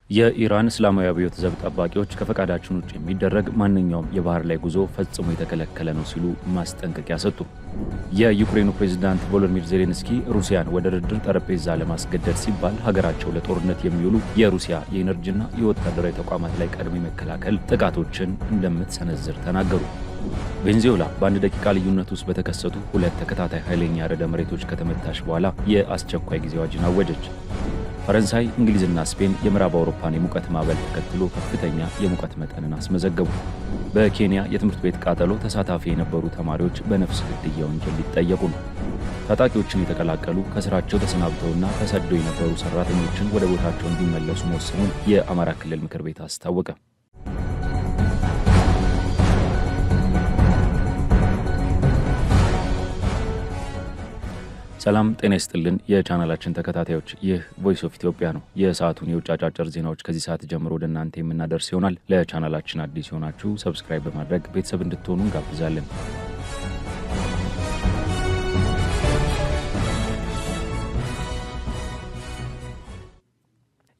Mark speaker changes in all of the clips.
Speaker 1: የኢራን እስላማዊ አብዮት ዘብ ጠባቂዎች ከፈቃዳችን ውጭ የሚደረግ ማንኛውም የባህር ላይ ጉዞ ፈጽሞ የተከለከለ ነው ሲሉ ማስጠንቀቂያ ሰጡ። የዩክሬኑ ፕሬዝዳንት ቮሎዲሚር ዜሌንስኪ ሩሲያን ወደ ድርድር ጠረጴዛ ለማስገደድ ሲባል ሀገራቸው ለጦርነት የሚውሉ የሩሲያ የኢነርጂና የወታደራዊ ተቋማት ላይ ቀድሞ የመከላከል ጥቃቶችን እንደምትሰነዝር ተናገሩ። ቬንዙዌላ በአንድ ደቂቃ ልዩነት ውስጥ በተከሰቱ ሁለት ተከታታይ ኃይለኛ ርዕደ መሬቶች ከተመታች በኋላ የአስቸኳይ ጊዜ አዋጅን አወጀች። ፈረንሳይ፣ እንግሊዝና ስፔን የምዕራብ አውሮፓን የሙቀት ማዕበል ተከትሎ ከፍተኛ የሙቀት መጠንን አስመዘገቡ። በኬንያ የትምህርት ቤት ቃጠሎ ተሳታፊ የነበሩ ተማሪዎች በነፍስ ግድያ ወንጀል ሊጠየቁ ነው። ታጣቂዎችን የተቀላቀሉ ከስራቸው ተሰናብተውና ተሰደው የነበሩ ሰራተኞችን ወደ ቦታቸው እንዲመለሱ መወሰኑን የአማራ ክልል ምክር ቤት አስታወቀ። ሰላም ጤና ይስጥልን የቻናላችን ተከታታዮች፣ ይህ ቮይስ ኦፍ ኢትዮጵያ ነው። የሰዓቱን የውጭ አጫጭር ዜናዎች ከዚህ ሰዓት ጀምሮ ወደ እናንተ የምናደርስ ይሆናል። ለቻናላችን አዲስ የሆናችሁ ሰብስክራይብ በማድረግ ቤተሰብ እንድትሆኑ እንጋብዛለን።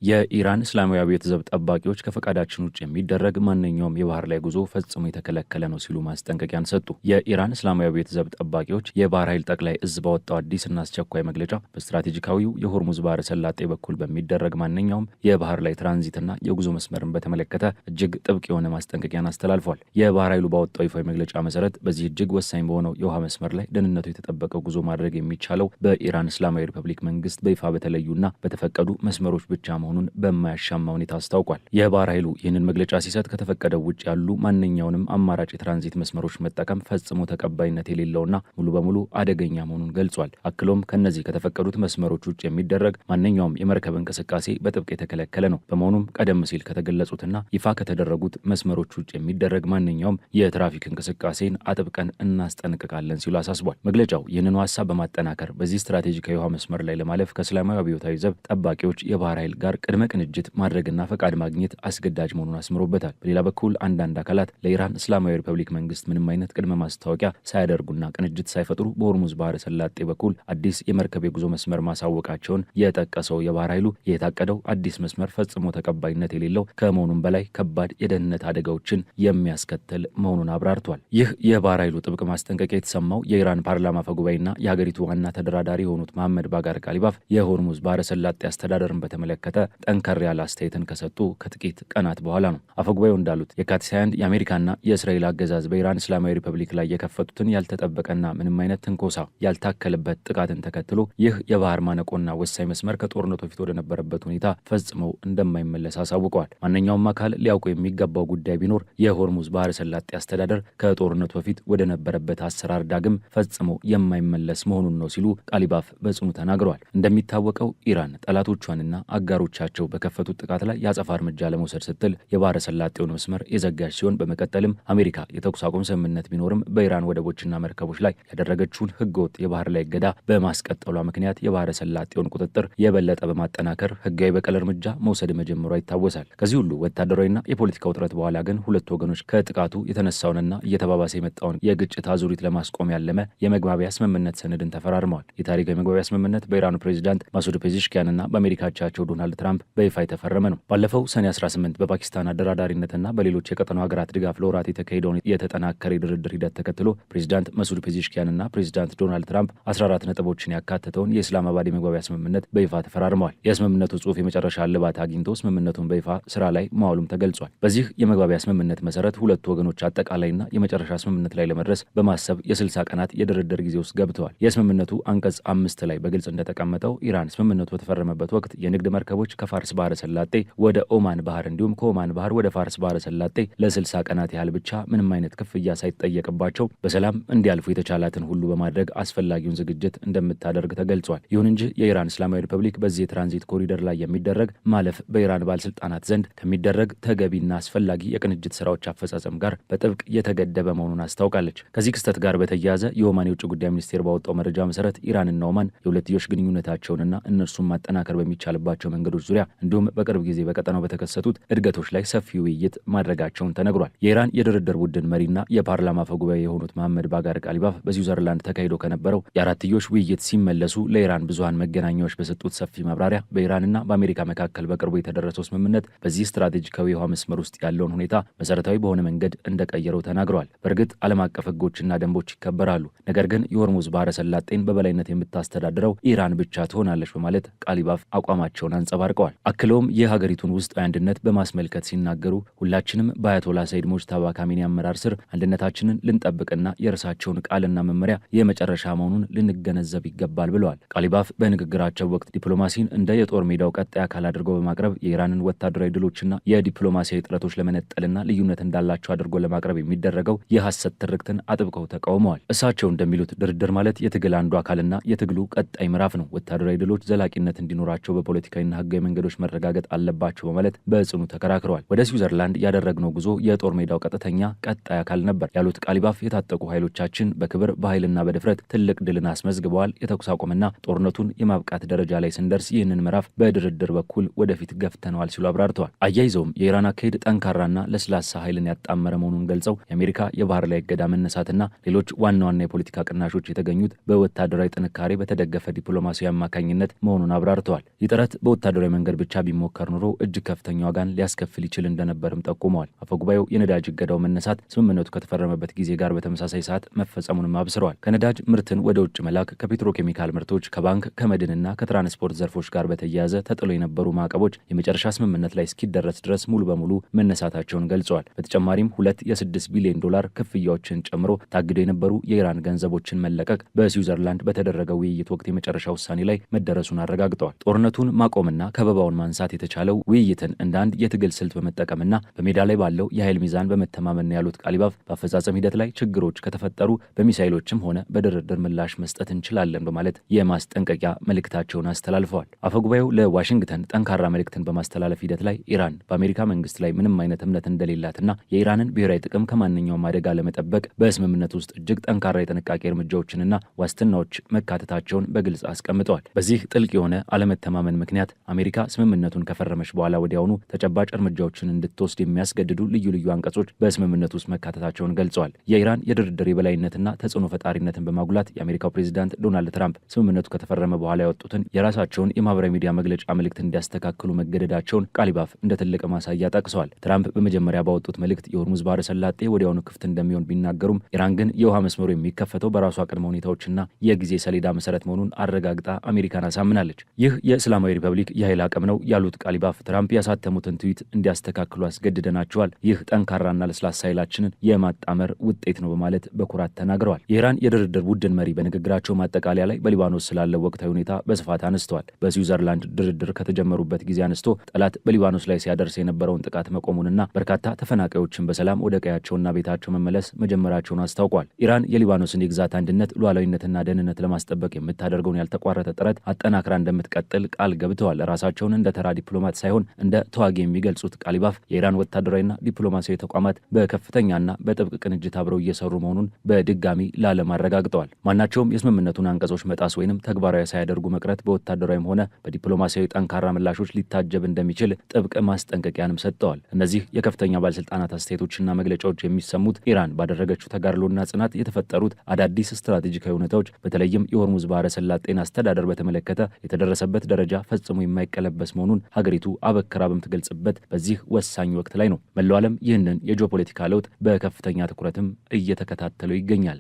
Speaker 1: የኢራን እስላማዊ አብዮት ዘብ ጠባቂዎች ከፈቃዳችን ውጭ የሚደረግ ማንኛውም የባህር ላይ ጉዞ ፈጽሞ የተከለከለ ነው ሲሉ ማስጠንቀቂያን ሰጡ። የኢራን እስላማዊ አብዮት ዘብ ጠባቂዎች የባህር ኃይል ጠቅላይ እዝ ባወጣው አዲስና አስቸኳይ መግለጫ በስትራቴጂካዊው የሆርሙዝ ባህረ ሰላጤ በኩል በሚደረግ ማንኛውም የባህር ላይ ትራንዚትና የጉዞ መስመርን በተመለከተ እጅግ ጥብቅ የሆነ ማስጠንቀቂያን አስተላልፏል። የባህር ኃይሉ ባወጣው ይፋዊ መግለጫ መሰረት በዚህ እጅግ ወሳኝ በሆነው የውሃ መስመር ላይ ደህንነቱ የተጠበቀ ጉዞ ማድረግ የሚቻለው በኢራን እስላማዊ ሪፐብሊክ መንግስት በይፋ በተለዩና በተፈቀዱ መስመሮች ብቻ መሆኑን በማያሻማ ሁኔታ አስታውቋል። የባህር ኃይሉ ይህንን መግለጫ ሲሰጥ ከተፈቀደው ውጭ ያሉ ማንኛውንም አማራጭ የትራንዚት መስመሮች መጠቀም ፈጽሞ ተቀባይነት የሌለውና ሙሉ በሙሉ አደገኛ መሆኑን ገልጿል። አክሎም ከነዚህ ከተፈቀዱት መስመሮች ውጭ የሚደረግ ማንኛውም የመርከብ እንቅስቃሴ በጥብቅ የተከለከለ ነው። በመሆኑም ቀደም ሲል ከተገለጹትና ይፋ ከተደረጉት መስመሮች ውጭ የሚደረግ ማንኛውም የትራፊክ እንቅስቃሴን አጥብቀን እናስጠነቅቃለን ሲሉ አሳስቧል። መግለጫው ይህንኑ ሀሳብ በማጠናከር በዚህ ስትራቴጂካዊ የውሃ መስመር ላይ ለማለፍ ከእስላማዊ አብዮታዊ ዘብ ጠባቂዎች የባህር ኃይል ጋር ቅድመ ቅንጅት ማድረግና ፈቃድ ማግኘት አስገዳጅ መሆኑን አስምሮበታል። በሌላ በኩል አንዳንድ አካላት ለኢራን እስላማዊ ሪፐብሊክ መንግስት ምንም አይነት ቅድመ ማስታወቂያ ሳያደርጉና ቅንጅት ሳይፈጥሩ በሆርሙዝ ባህረ ሰላጤ በኩል አዲስ የመርከብ የጉዞ መስመር ማሳወቃቸውን የጠቀሰው የባህር ኃይሉ የታቀደው አዲስ መስመር ፈጽሞ ተቀባይነት የሌለው ከመሆኑም በላይ ከባድ የደህንነት አደጋዎችን የሚያስከትል መሆኑን አብራርቷል። ይህ የባህር ኃይሉ ጥብቅ ማስጠንቀቂያ የተሰማው የኢራን ፓርላማ አፈጉባኤና የሀገሪቱ ዋና ተደራዳሪ የሆኑት መሐመድ ባጋር ጋሊባፍ የሆርሙዝ ባህረ ሰላጤ አስተዳደርን በተመለከተ ጠንከር ያለ አስተያየትን ከሰጡ ከጥቂት ቀናት በኋላ ነው። አፈጉባኤው እንዳሉት የካቲት 21 የአሜሪካና የእስራኤል አገዛዝ በኢራን እስላማዊ ሪፐብሊክ ላይ የከፈቱትን ያልተጠበቀና ምንም አይነት ትንኮሳ ያልታከለበት ጥቃትን ተከትሎ ይህ የባህር ማነቆና ወሳኝ መስመር ከጦርነቱ በፊት ወደ ነበረበት ሁኔታ ፈጽመው እንደማይመለስ አሳውቀዋል። ማንኛውም አካል ሊያውቁ የሚገባው ጉዳይ ቢኖር የሆርሙዝ ባህረ ሰላጤ አስተዳደር ከጦርነቱ በፊት ወደ ነበረበት አሰራር ዳግም ፈጽሞ የማይመለስ መሆኑን ነው ሲሉ ጋሊባፍ በጽኑ ተናግረዋል። እንደሚታወቀው ኢራን ጠላቶቿንና አጋሮቻቸው በከፈቱት ጥቃት ላይ የአጸፋ እርምጃ ለመውሰድ ስትል የባህረ ሰላጤውን መስመር የዘጋች ሲሆን በመቀጠልም አሜሪካ የተኩስ አቁም ስምምነት ቢኖርም በኢራን ወደቦችና መርከቦች ላይ ያደረገችውን ህገወጥ የባህር ላይ እገዳ በማስቀጠሏ ምክንያት የባህረ ሰላጤውን ቁጥጥር የበለጠ በማጠናከር ህጋዊ በቀል እርምጃ መውሰድ መጀመሯ ይታወሳል። ከዚህ ሁሉ ወታደራዊና የፖለቲካ ውጥረት በኋላ ግን ሁለቱ ወገኖች ከጥቃቱ የተነሳውንና እየተባባሰ የመጣውን የግጭት አዙሪት ለማስቆም ያለመ የመግባቢያ ስምምነት ሰነድን ተፈራርመዋል። የታሪካዊ መግባቢያ ስምምነት በኢራኑ ፕሬዚዳንት ማሱድ ፔዜሽኪያንና በአሜሪካ አቻቸው ዶናልድ ትራምፕ በይፋ የተፈረመ ነው። ባለፈው ሰኔ 18 በፓኪስታን አደራዳሪነትና በሌሎች የቀጠናው ሀገራት ድጋፍ ለወራት የተካሄደውን የተጠናከረ የድርድር ሂደት ተከትሎ ፕሬዚዳንት መሱድ ፔዜሽኪያንና ፕሬዚዳንት ዶናልድ ትራምፕ 14 ነጥቦችን ያካተተውን የኢስላማባድ የመግባቢያ ስምምነት በይፋ ተፈራርመዋል። የስምምነቱ ጽሑፍ የመጨረሻ እልባት አግኝቶ ስምምነቱን በይፋ ስራ ላይ መዋሉም ተገልጿል። በዚህ የመግባቢያ ስምምነት መሰረት ሁለቱ ወገኖች አጠቃላይና የመጨረሻ ስምምነት ላይ ለመድረስ በማሰብ የ60 ቀናት የድርድር ጊዜ ውስጥ ገብተዋል። የስምምነቱ አንቀጽ 5 ላይ በግልጽ እንደተቀመጠው ኢራን ስምምነቱ በተፈረመበት ወቅት የንግድ መርከቦች ከፋርስ ባህረ ሰላጤ ወደ ኦማን ባህር እንዲሁም ከኦማን ባህር ወደ ፋርስ ባህረ ሰላጤ ለ60 ቀናት ያህል ብቻ ምንም አይነት ክፍያ ሳይጠየቅባቸው በሰላም እንዲያልፉ የተቻላትን ሁሉ በማድረግ አስፈላጊውን ዝግጅት እንደምታደርግ ተገልጿል። ይሁን እንጂ የኢራን እስላማዊ ሪፐብሊክ በዚህ የትራንዚት ኮሪደር ላይ የሚደረግ ማለፍ በኢራን ባለስልጣናት ዘንድ ከሚደረግ ተገቢና አስፈላጊ የቅንጅት ስራዎች አፈጻጸም ጋር በጥብቅ የተገደበ መሆኑን አስታውቃለች። ከዚህ ክስተት ጋር በተያያዘ የኦማን የውጭ ጉዳይ ሚኒስቴር ባወጣው መረጃ መሰረት ኢራንና ኦማን የሁለትዮሽ ግንኙነታቸውንና እነርሱን ማጠናከር በሚቻልባቸው መንገዶች መንገዶች ዙሪያ እንዲሁም በቅርብ ጊዜ በቀጠናው በተከሰቱት እድገቶች ላይ ሰፊ ውይይት ማድረጋቸውን ተነግሯል። የኢራን የድርድር ቡድን መሪና የፓርላማ አፈ ጉባኤ የሆኑት መሐመድ ባጋር ቃሊባፍ በስዊዘርላንድ ተካሂዶ ከነበረው የአራትዮሽ ውይይት ሲመለሱ ለኢራን ብዙሃን መገናኛዎች በሰጡት ሰፊ ማብራሪያ በኢራንና በአሜሪካ መካከል በቅርቡ የተደረሰው ስምምነት በዚህ ስትራቴጂካዊ የውሃ መስመር ውስጥ ያለውን ሁኔታ መሰረታዊ በሆነ መንገድ እንደቀየረው ተናግረዋል። በእርግጥ ዓለም አቀፍ ሕጎችና ደንቦች ይከበራሉ፣ ነገር ግን የሆርሙዝ ባህረ ሰላጤን በበላይነት የምታስተዳድረው ኢራን ብቻ ትሆናለች በማለት ቃሊባፍ አቋማቸውን አንጸባርቀዋል። አክለውም የሀገሪቱን ውስጣዊ አንድነት በማስመልከት ሲናገሩ ሁላችንም በአያቶላ ሰይድ ሙጅተባ ካሚኒ አመራር ስር አንድነታችንን ልንጠብቅና የእርሳቸውን ቃልና መመሪያ የመጨረሻ መሆኑን ልንገነዘብ ይገባል ብለዋል። ቃሊባፍ በንግግራቸው ወቅት ዲፕሎማሲን እንደ የጦር ሜዳው ቀጣይ አካል አድርገው በማቅረብ የኢራንን ወታደራዊ ድሎችና የዲፕሎማሲያዊ ጥረቶች ለመነጠልና ልዩነት እንዳላቸው አድርጎ ለማቅረብ የሚደረገው የሐሰት ትርክትን አጥብቀው ተቃውመዋል። እሳቸው እንደሚሉት ድርድር ማለት የትግል አንዱ አካልና የትግሉ ቀጣይ ምዕራፍ ነው። ወታደራዊ ድሎች ዘላቂነት እንዲኖራቸው በፖለቲካዊና ሕጋዊ መንገዶች መረጋገጥ አለባቸው በማለት በጽኑ ተከራክረዋል። ወደ ስዊዘርላንድ ያደረግነው ጉዞ የጦር ሜዳው ቀጥተኛ ቀጣይ አካል ነበር ያሉት ቃሊባፍ የታጠቁ ኃይሎቻችን በክብር በኃይልና በድፍረት ትልቅ ድልን አስመዝግበዋል። የተኩስ አቁምና ጦርነቱን የማብቃት ደረጃ ላይ ስንደርስ ይህንን ምዕራፍ በድርድር በኩል ወደፊት ገፍተነዋል ሲሉ አብራርተዋል። አያይዘውም የኢራን አካሄድ ጠንካራና ለስላሳ ኃይልን ያጣመረ መሆኑን ገልጸው የአሜሪካ የባህር ላይ እገዳ መነሳትና ሌሎች ዋና ዋና የፖለቲካ ቅናሾች የተገኙት በወታደራዊ ጥንካሬ በተደገፈ ዲፕሎማሲያዊ አማካኝነት መሆኑን አብራርተዋል። ይህ ጥረት በወታደራዊ መንገድ ብቻ ቢሞከር ኖሮ እጅግ ከፍተኛ ዋጋን ሊያስከፍል ይችል እንደነበርም ጠቁመዋል። አፈጉባኤው የነዳጅ እገዳው መነሳት ስምምነቱ ከተፈረመበት ጊዜ ጋር በተመሳሳይ ሰዓት መፈጸሙንም አብስረዋል። ከነዳጅ ምርትን ወደ ውጭ መላክ፣ ከፔትሮኬሚካል ምርቶች፣ ከባንክ፣ ከመድንና ከትራንስፖርት ዘርፎች ጋር በተያያዘ ተጥሎ የነበሩ ማዕቀቦች የመጨረሻ ስምምነት ላይ እስኪደረስ ድረስ ሙሉ በሙሉ መነሳታቸውን ገልጸዋል። በተጨማሪም $2 ቢሊዮን ክፍያዎችን ጨምሮ ታግደው የነበሩ የኢራን ገንዘቦችን መለቀቅ በስዊዘርላንድ በተደረገው ውይይት ወቅት የመጨረሻ ውሳኔ ላይ መደረሱን አረጋግጠዋል። ጦርነቱን ማቆምና ከበባውን ማንሳት የተቻለው ውይይትን እንደ አንድ የትግል ስልት በመጠቀምና በሜዳ ላይ ባለው የኃይል ሚዛን በመተማመን ያሉት ቃሊባፍ በአፈጻጸም ሂደት ላይ ችግሮች ከተፈጠሩ በሚሳይሎችም ሆነ በድርድር ምላሽ መስጠት እንችላለን በማለት የማስጠንቀቂያ መልእክታቸውን አስተላልፈዋል። አፈጉባኤው ለዋሽንግተን ጠንካራ መልእክትን በማስተላለፍ ሂደት ላይ ኢራን በአሜሪካ መንግስት ላይ ምንም አይነት እምነት እንደሌላትና የኢራንን ብሔራዊ ጥቅም ከማንኛውም አደጋ ለመጠበቅ በስምምነት ውስጥ እጅግ ጠንካራ የጥንቃቄ እርምጃዎችንና ዋስትናዎች መካተታቸውን በግልጽ አስቀምጠዋል። በዚህ ጥልቅ የሆነ አለመተማመን ምክንያት አሜሪካ ስምምነቱን ከፈረመች በኋላ ወዲያውኑ ተጨባጭ እርምጃዎችን እንድትወስድ የሚያስገድዱ ልዩ ልዩ አንቀጾች በስምምነት ውስጥ መካተታቸውን ገልጸዋል። የኢራን የድርድር የበላይነትና ተጽዕኖ ፈጣሪነትን በማጉላት የአሜሪካው ፕሬዚዳንት ዶናልድ ትራምፕ ስምምነቱ ከተፈረመ በኋላ ያወጡትን የራሳቸውን የማህበራዊ ሚዲያ መግለጫ መልእክት እንዲያስተካክሉ መገደዳቸውን ቃሊባፍ እንደ ትልቅ ማሳያ ጠቅሰዋል። ትራምፕ በመጀመሪያ ባወጡት መልእክት የሆርሙዝ ባህረ ሰላጤ ወዲያውኑ ክፍት እንደሚሆን ቢናገሩም ኢራን ግን የውሃ መስመሩ የሚከፈተው በራሷ ቅድመ ሁኔታዎችና የጊዜ ሰሌዳ መሰረት መሆኑን አረጋግጣ አሜሪካን አሳምናለች። ይህ የእስላማዊ ሪፐብሊክ የኃይል አቅም ነው ያሉት ቃሊባፍ ትራምፕ ያሳተሙትን ትዊት እንዲያስተካክሉ አስገድደናቸዋል፣ ይህ ጠንካራና ለስላሳ ኃይላችንን የማጣመር ውጤት ነው በማለት በኩራት ተናግረዋል። የኢራን የድርድር ቡድን መሪ በንግግራቸው ማጠቃለያ ላይ በሊባኖስ ስላለው ወቅታዊ ሁኔታ በስፋት አነስተዋል። በስዊዘርላንድ ድርድር ከተጀመሩበት ጊዜ አንስቶ ጠላት በሊባኖስ ላይ ሲያደርስ የነበረውን ጥቃት መቆሙንና በርካታ ተፈናቃዮችን በሰላም ወደ ቀያቸውና ቤታቸው መመለስ መጀመራቸውን አስታውቋል። ኢራን የሊባኖስን የግዛት አንድነት ሉዓላዊነትና ደህንነት ለማስጠበቅ የምታደርገውን ያልተቋረጠ ጥረት አጠናክራ እንደምትቀጥል ቃል ገብተዋል። ራሳቸውን እንደ ተራ ዲፕሎማት ሳይሆን እንደ ተዋጊ የሚገልጹት ቃሊባፍ የኢራን ወታደራዊና ዲፕሎማሲያዊ ተቋማት በከፍተኛና በጥብቅ ቅንጅት አብረው እየሰሩ መሆኑን በድጋሚ ለዓለም አረጋግጠዋል። ማናቸውም የስምምነቱን አንቀጾች መጣስ ወይንም ተግባራዊ ሳያደርጉ መቅረት በወታደራዊም ሆነ በዲፕሎማሲያዊ ጠንካራ ምላሾች ሊታጀብ እንደሚችል ጥብቅ ማስጠንቀቂያንም ሰጥተዋል። እነዚህ የከፍተኛ ባለስልጣናት አስተያየቶችና መግለጫዎች የሚሰሙት ኢራን ባደረገችው ተጋድሎና ጽናት የተፈጠሩት አዳዲስ ስትራቴጂካዊ ሁኔታዎች በተለይም የሆርሙዝ ባህረ ሰላጤን አስተዳደር በተመለከተ የተደረሰበት ደረጃ ፈጽሞ የማይቀለበስ መሆኑን ሀገሪቱ አበክራ በምትገልጽበት በዚህ ወሳኝ ወቅት ላይ ነው። መላው ዓለም ይህንን የጂኦፖለቲካ ለውጥ በከፍተኛ ትኩረትም እየተከታተለው ይገኛል።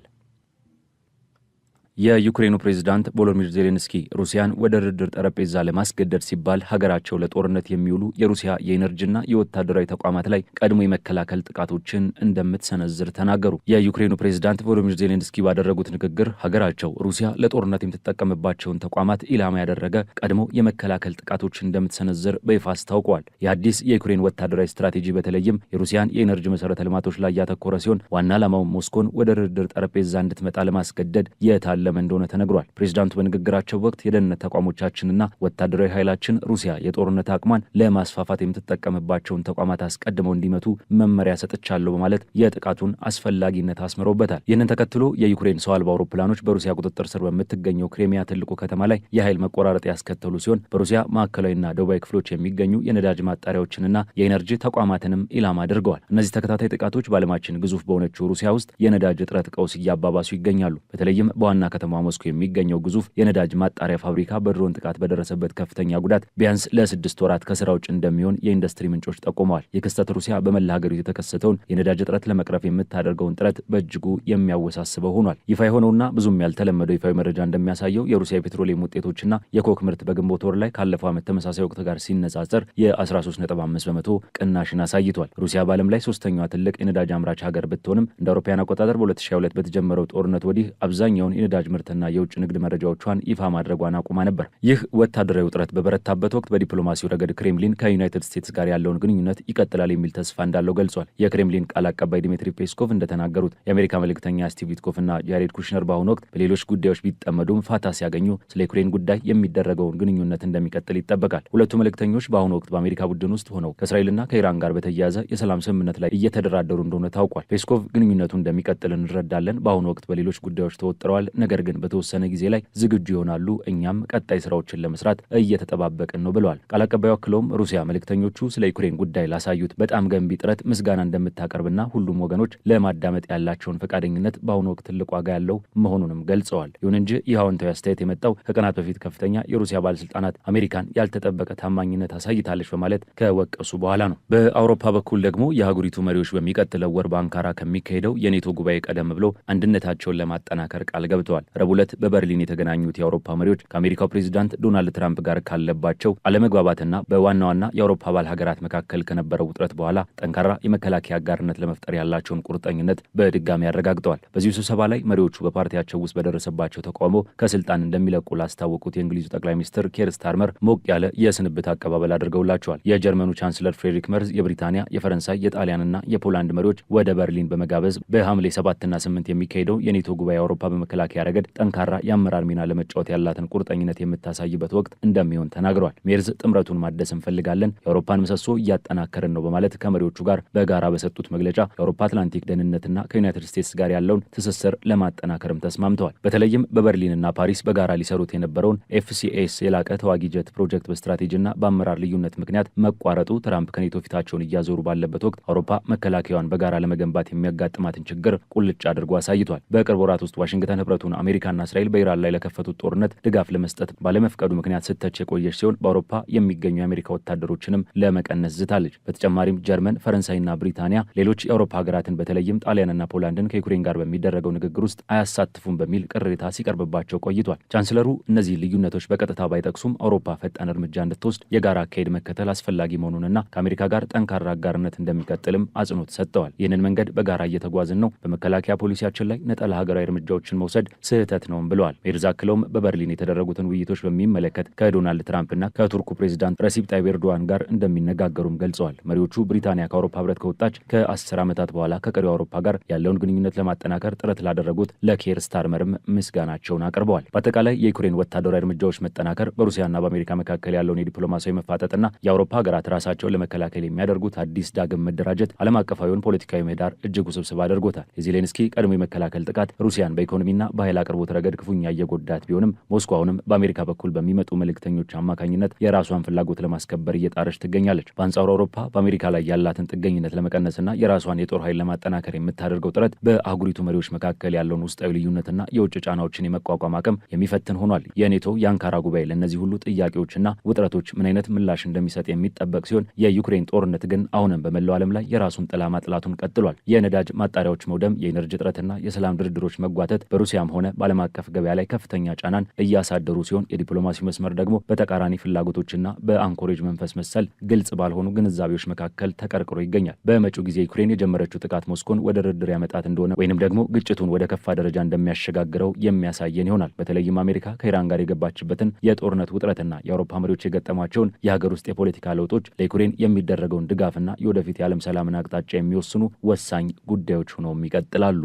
Speaker 1: የዩክሬኑ ፕሬዝዳንት ቮሎዲሚር ዜሌንስኪ ሩሲያን ወደ ድርድር ጠረጴዛ ለማስገደድ ሲባል ሀገራቸው ለጦርነት የሚውሉ የሩሲያ የኢነርጂና የወታደራዊ ተቋማት ላይ ቀድሞ የመከላከል ጥቃቶችን እንደምትሰነዝር ተናገሩ። የዩክሬኑ ፕሬዝዳንት ቮሎዲሚር ዜሌንስኪ ባደረጉት ንግግር ሀገራቸው ሩሲያ ለጦርነት የምትጠቀምባቸውን ተቋማት ኢላማ ያደረገ ቀድሞ የመከላከል ጥቃቶችን እንደምትሰነዝር በይፋ አስታውቀዋል። የአዲስ የዩክሬን ወታደራዊ ስትራቴጂ በተለይም የሩሲያን የኢነርጂ መሰረተ ልማቶች ላይ ያተኮረ ሲሆን ዋና ዓላማው ሞስኮን ወደ ድርድር ጠረጴዛ እንድትመጣ ለማስገደድ የታለ ያለመ እንደሆነ ተነግሯል። ፕሬዝዳንቱ በንግግራቸው ወቅት የደህንነት ተቋሞቻችንና ወታደራዊ ኃይላችን ሩሲያ የጦርነት አቅሟን ለማስፋፋት የምትጠቀምባቸውን ተቋማት አስቀድመው እንዲመቱ መመሪያ ሰጥቻለሁ በማለት የጥቃቱን አስፈላጊነት አስምረውበታል። ይህንን ተከትሎ የዩክሬን ሰው አልባ አውሮፕላኖች በሩሲያ ቁጥጥር ስር በምትገኘው ክሬሚያ ትልቁ ከተማ ላይ የኃይል መቆራረጥ ያስከተሉ ሲሆን በሩሲያ ማዕከላዊና ደቡባዊ ክፍሎች የሚገኙ የነዳጅ ማጣሪያዎችንና የኤነርጂ ተቋማትንም ኢላማ አድርገዋል። እነዚህ ተከታታይ ጥቃቶች በዓለማችን ግዙፍ በሆነችው ሩሲያ ውስጥ የነዳጅ እጥረት ቀውስ እያባባሱ ይገኛሉ። በተለይም በዋና ከተማ ሞስኮ የሚገኘው ግዙፍ የነዳጅ ማጣሪያ ፋብሪካ በድሮን ጥቃት በደረሰበት ከፍተኛ ጉዳት ቢያንስ ለ6 ወራት ከስራ ውጭ እንደሚሆን የኢንዱስትሪ ምንጮች ጠቁመዋል። ይህ ክስተት ሩሲያ በመላ ሀገሪቱ የተከሰተውን የነዳጅ እጥረት ለመቅረፍ የምታደርገውን ጥረት በእጅጉ የሚያወሳስበው ሆኗል። ይፋ የሆነውና ብዙም ያልተለመደው ይፋዊ መረጃ እንደሚያሳየው የሩሲያ የፔትሮሊየም ውጤቶችና የኮክ ምርት በግንቦት ወር ላይ ካለፈው ዓመት ተመሳሳይ ወቅት ጋር ሲነጻጸር የ13.5 በመቶ ቅናሽን አሳይቷል። ሩሲያ በዓለም ላይ ሶስተኛዋ ትልቅ የነዳጅ አምራች ሀገር ብትሆንም እንደ አውሮፓውያን አቆጣጠር በ2022 በተጀመረው ጦርነት ወዲህ አብዛኛውን የነዳጅ ምርትና የውጭ ንግድ መረጃዎቿን ይፋ ማድረጓን አቁማ ነበር። ይህ ወታደራዊ ውጥረት በበረታበት ወቅት በዲፕሎማሲው ረገድ ክሬምሊን ከዩናይትድ ስቴትስ ጋር ያለውን ግንኙነት ይቀጥላል የሚል ተስፋ እንዳለው ገልጿል። የክሬምሊን ቃል አቀባይ ዲሚትሪ ፔስኮቭ እንደተናገሩት የአሜሪካ መልእክተኛ ስቲቭ ዊትኮፍና ጃሬድ ኩሽነር በአሁኑ ወቅት በሌሎች ጉዳዮች ቢጠመዱም ፋታ ሲያገኙ ስለ ዩክሬን ጉዳይ የሚደረገውን ግንኙነት እንደሚቀጥል ይጠበቃል። ሁለቱ መልእክተኞች በአሁኑ ወቅት በአሜሪካ ቡድን ውስጥ ሆነው ከእስራኤልና ከኢራን ጋር በተያያዘ የሰላም ስምምነት ላይ እየተደራደሩ እንደሆነ ታውቋል። ፔስኮቭ ግንኙነቱ እንደሚቀጥል እንረዳለን። በአሁኑ ወቅት በሌሎች ጉዳዮች ተወጥረዋል፣ ነገር ግን በተወሰነ ጊዜ ላይ ዝግጁ ይሆናሉ። እኛም ቀጣይ ስራዎችን ለመስራት እየተጠባበቅን ነው ብለዋል። ቃል አቀባዩ አክለውም ሩሲያ መልእክተኞቹ ስለ ዩክሬን ጉዳይ ላሳዩት በጣም ገንቢ ጥረት ምስጋና እንደምታቀርብና ሁሉም ወገኖች ለማዳመጥ ያላቸውን ፈቃደኝነት በአሁኑ ወቅት ትልቅ ዋጋ ያለው መሆኑንም ገልጸዋል። ይሁን እንጂ ይህ አዎንታዊ አስተያየት የመጣው ከቀናት በፊት ከፍተኛ የሩሲያ ባለስልጣናት አሜሪካን ያልተጠበቀ ታማኝነት አሳይታለች በማለት ከወቀሱ በኋላ ነው። በአውሮፓ በኩል ደግሞ የአህጉሪቱ መሪዎች በሚቀጥለው ወር በአንካራ ከሚካሄደው የኔቶ ጉባኤ ቀደም ብሎ አንድነታቸውን ለማጠናከር ቃል ገብተዋል። ረቡዕ ዕለት በበርሊን የተገናኙት የአውሮፓ መሪዎች ከአሜሪካው ፕሬዚዳንት ዶናልድ ትራምፕ ጋር ካለባቸው አለመግባባትና በዋና ዋና የአውሮፓ አባል ሀገራት መካከል ከነበረው ውጥረት በኋላ ጠንካራ የመከላከያ አጋርነት ለመፍጠር ያላቸውን ቁርጠኝነት በድጋሚ አረጋግጠዋል። በዚሁ ስብሰባ ላይ መሪዎቹ በፓርቲያቸው ውስጥ በደረሰባቸው ተቃውሞ ከስልጣን እንደሚለቁ ላስታወቁት የእንግሊዙ ጠቅላይ ሚኒስትር ኬር ስታርመር ሞቅ ያለ የስንብት አቀባበል አድርገውላቸዋል። የጀርመኑ ቻንስለር ፍሬድሪክ መርዝ የብሪታንያ፣ የፈረንሳይ፣ የጣሊያንና የፖላንድ መሪዎች ወደ በርሊን በመጋበዝ በሐምሌ 7ና 8 የሚካሄደው የኔቶ ጉባኤ አውሮፓ በመከላከያ ረገድ ጠንካራ የአመራር ሚና ለመጫወት ያላትን ቁርጠኝነት የምታሳይበት ወቅት እንደሚሆን ተናግረዋል። ሜርዝ ጥምረቱን ማደስ እንፈልጋለን፣ የአውሮፓን ምሰሶ እያጠናከርን ነው በማለት ከመሪዎቹ ጋር በጋራ በሰጡት መግለጫ የአውሮፓ አትላንቲክ ደህንነትና ከዩናይትድ ስቴትስ ጋር ያለውን ትስስር ለማጠናከርም ተስማምተዋል። በተለይም በበርሊንና ፓሪስ በጋራ ሊሰሩት የነበረውን ኤፍሲኤስ የላቀ ተዋጊ ጀት ፕሮጀክት በስትራቴጂና በአመራር ልዩነት ምክንያት መቋረጡ ትራምፕ ከኔቶ ፊታቸውን እያዞሩ ባለበት ወቅት አውሮፓ መከላከያዋን በጋራ ለመገንባት የሚያጋጥማትን ችግር ቁልጭ አድርጎ አሳይቷል። በቅርብ ወራት ውስጥ ዋሽንግተን ህብረቱን አሜሪካና እስራኤል በኢራን ላይ ለከፈቱት ጦርነት ድጋፍ ለመስጠት ባለመፍቀዱ ምክንያት ስተች የቆየች ሲሆን በአውሮፓ የሚገኙ የአሜሪካ ወታደሮችንም ለመቀነስ ዝታለች። በተጨማሪም ጀርመን፣ ፈረንሳይና ብሪታንያ ሌሎች የአውሮፓ ሀገራትን በተለይም ጣሊያንና ፖላንድን ከዩክሬን ጋር በሚደረገው ንግግር ውስጥ አያሳትፉም በሚል ቅሬታ ሲቀርብባቸው ቆይቷል። ቻንስለሩ እነዚህ ልዩነቶች በቀጥታ ባይጠቅሱም አውሮፓ ፈጣን እርምጃ እንድትወስድ የጋራ አካሄድ መከተል አስፈላጊ መሆኑንና ከአሜሪካ ጋር ጠንካራ አጋርነት እንደሚቀጥልም አጽንኦት ሰጥተዋል። ይህንን መንገድ በጋራ እየተጓዝን ነው፣ በመከላከያ ፖሊሲያችን ላይ ነጠላ ሀገራዊ እርምጃዎችን መውሰድ ስህተት ነውም ብለዋል። ሜርዝ አክለውም በበርሊን የተደረጉትን ውይይቶች በሚመለከት ከዶናልድ ትራምፕና ከቱርኩ ፕሬዚዳንት ረሲፕ ጣይብ ኤርዶዋን ጋር እንደሚነጋገሩም ገልጸዋል። መሪዎቹ ብሪታንያ ከአውሮፓ ህብረት ከወጣች ከ10 ዓመታት በኋላ ከቀሪው አውሮፓ ጋር ያለውን ግንኙነት ለማጠናከር ጥረት ላደረጉት ለኬር ስታርመርም ምስጋናቸውን አቅርበዋል። በአጠቃላይ የዩክሬን ወታደራዊ እርምጃዎች መጠናከር በሩሲያና በአሜሪካ መካከል ያለውን የዲፕሎማሲያዊ መፋጠጥና የአውሮፓ ሀገራት ራሳቸውን ለመከላከል የሚያደርጉት አዲስ ዳግም መደራጀት ዓለም አቀፋዊውን ፖለቲካዊ ምህዳር እጅግ ውስብስብ አድርጎታል። የዜሌንስኪ ቀድሞ የመከላከል ጥቃት ሩሲያን በኢኮኖሚና በኃይል አቅርቦት ረገድ ክፉኛ እየጎዳት ቢሆንም ሞስኮ አሁንም በአሜሪካ በኩል በሚመጡ መልእክተኞች አማካኝነት የራሷን ፍላጎት ለማስከበር እየጣረች ትገኛለች። በአንጻሩ አውሮፓ በአሜሪካ ላይ ያላትን ጥገኝነት ለመቀነስና የራሷን የጦር ኃይል ለማጠናከር የምታደርገው ጥረት በአህጉሪቱ መሪዎች መካከል ያለውን ውስጣዊ ልዩነትና የውጭ ጫናዎችን የመቋቋም አቅም የሚፈትን ሆኗል። የኔቶ የአንካራ ጉባኤ ለእነዚህ ሁሉ ጥያቄዎችና ውጥረቶች ምን አይነት ምላሽ እንደሚሰጥ የሚጠበቅ ሲሆን የዩክሬን ጦርነት ግን አሁንም በመላው ዓለም ላይ የራሱን ጥላ ማጥላቱን ቀጥሏል። የነዳጅ ማጣሪያዎች መውደም፣ የኢነርጂ እጥረትና የሰላም ድርድሮች መጓተት በሩሲያም ሆነ በዓለም አቀፍ ገበያ ላይ ከፍተኛ ጫናን እያሳደሩ ሲሆን የዲፕሎማሲ መስመር ደግሞ በተቃራኒ ፍላጎቶችና በአንኮሬጅ መንፈስ መሰል ግልጽ ባልሆኑ ግንዛቤዎች መካከል ተቀርቅሮ ይገኛል። በመጪው ጊዜ ዩክሬን የጀመረችው ጥቃት ሞስኮን ወደ ድርድር ያመጣት እንደሆነ ወይንም ደግሞ ግጭቱን ወደ ከፋ ደረጃ እንደሚያሸጋግረው የሚያሳየን ይሆናል። በተለይም አሜሪካ ከኢራን ጋር የገባችበትን የጦርነት ውጥረትና የአውሮፓ መሪዎች የገጠሟቸውን የሀገር ውስጥ የፖለቲካ ለውጦች ለዩክሬን የሚደረገውን ድጋፍና የወደፊት የዓለም ሰላምን አቅጣጫ የሚወስኑ ወሳኝ ጉዳዮች ሆነውም ይቀጥላሉ።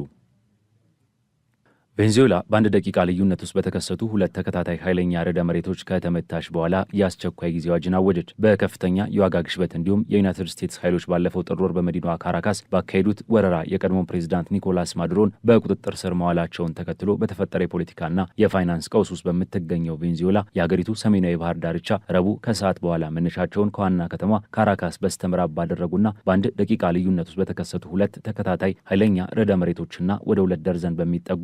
Speaker 1: ቬንዙዌላ በአንድ ደቂቃ ልዩነት ውስጥ በተከሰቱ ሁለት ተከታታይ ኃይለኛ ርዕደ መሬቶች ከተመታች በኋላ የአስቸኳይ ጊዜ አዋጅን አወጀች። በከፍተኛ የዋጋ ግሽበት እንዲሁም የዩናይትድ ስቴትስ ኃይሎች ባለፈው ጥር ወር በመዲናዋ ካራካስ ባካሄዱት ወረራ የቀድሞው ፕሬዚዳንት ኒኮላስ ማዱሮን በቁጥጥር ስር መዋላቸውን ተከትሎ በተፈጠረ የፖለቲካና የፋይናንስ ቀውስ ውስጥ በምትገኘው ቬንዙዌላ የአገሪቱ ሰሜናዊ ባህር ዳርቻ ረቡዕ ከሰዓት በኋላ መነሻቸውን ከዋና ከተማ ካራካስ በስተምዕራብ ባደረጉና በአንድ ደቂቃ ልዩነት ውስጥ በተከሰቱ ሁለት ተከታታይ ኃይለኛ ርዕደ መሬቶችና ወደ 2 ደርዘን በሚጠጉ